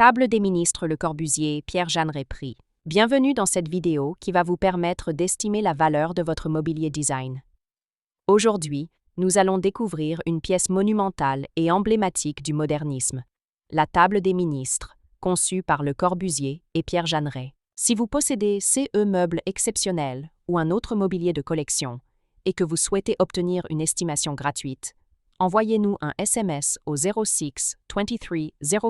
Table des ministres Le Corbusier, Pierre Jeanneret Prix. Bienvenue dans cette vidéo qui va vous permettre d'estimer la valeur de votre mobilier design. Aujourd'hui, nous allons découvrir une pièce monumentale et emblématique du modernisme, la Table des ministres, conçue par Le Corbusier et Pierre Jeanneret. Si vous possédez CE meubles exceptionnels ou un autre mobilier de collection et que vous souhaitez obtenir une estimation gratuite, envoyez-nous un SMS au 06 23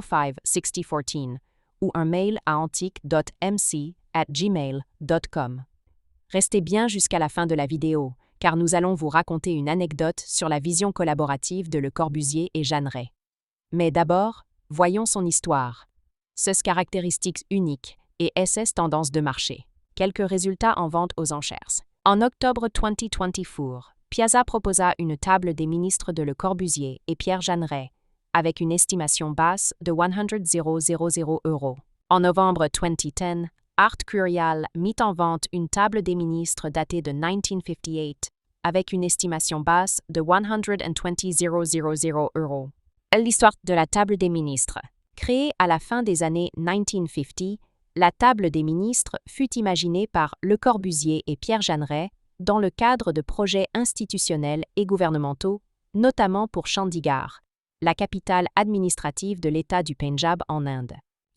05 6014 ou un mail à antique.mc@gmail.com. Restez bien jusqu'à la fin de la vidéo, car nous allons vous raconter une anecdote sur la vision collaborative de Le Corbusier et Jeanneret. Mais d'abord, voyons son histoire. Ses caractéristiques uniques et SS tendances de marché. Quelques résultats en vente aux enchères. En octobre 2024, Piazza proposa une table des ministres de Le Corbusier et Pierre Jeanneret, avec une estimation basse de 100,000 €. En novembre 2010, Art Curial mit en vente une table des ministres datée de 1958, avec une estimation basse de 120,000 €. L'histoire de la table des ministres. Créée à la fin des années 1950, la table des ministres fut imaginée par Le Corbusier et Pierre Jeanneret dans le cadre de projets institutionnels et gouvernementaux, notamment pour Chandigarh, la capitale administrative de l'État du Pendjab en Inde.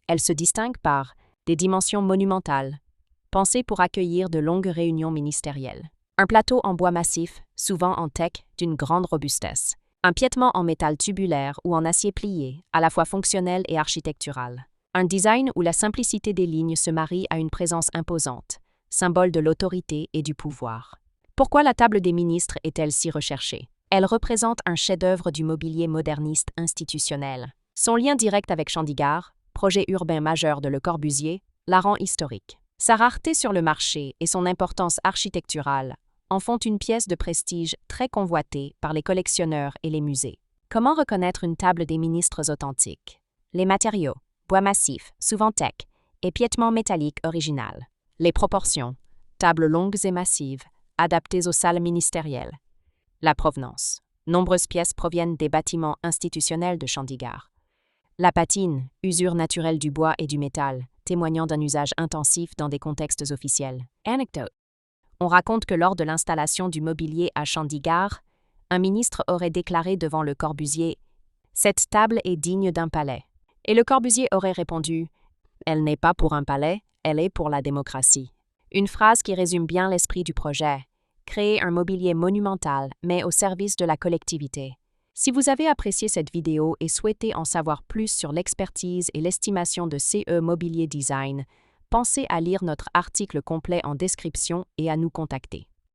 Elle se distingue par des dimensions monumentales, pensées pour accueillir de longues réunions ministérielles. Un plateau en bois massif, souvent en teck, d'une grande robustesse. Un piétement en métal tubulaire ou en acier plié, à la fois fonctionnel et architectural. Un design où la simplicité des lignes se marie à une présence imposante, symbole de l'autorité et du pouvoir. Pourquoi la table des ministres est-elle si recherchée? Elle représente un chef-d'œuvre du mobilier moderniste institutionnel. Son lien direct avec Chandigarh, projet urbain majeur de Le Corbusier, la rend historique. Sa rareté sur le marché et son importance architecturale en font une pièce de prestige très convoitée par les collectionneurs et les musées. Comment reconnaître une table des ministres authentique? Les matériaux, bois massif, souvent teck, et piétement métallique original. Les proportions, tables longues et massives, adaptées aux salles ministérielles. La provenance. Nombreuses pièces proviennent des bâtiments institutionnels de Chandigarh. La patine, usure naturelle du bois et du métal, témoignant d'un usage intensif dans des contextes officiels. Anecdote. On raconte que lors de l'installation du mobilier à Chandigarh, un ministre aurait déclaré devant Le Corbusier « Cette table est digne d'un palais ». Et Le Corbusier aurait répondu « Elle n'est pas pour un palais, elle est pour la démocratie ». Une phrase qui résume bien l'esprit du projet. Créer un mobilier monumental, mais au service de la collectivité. Si vous avez apprécié cette vidéo et souhaitez en savoir plus sur l'expertise et l'estimation de CE Mobilier Design, pensez à lire notre article complet en description et à nous contacter.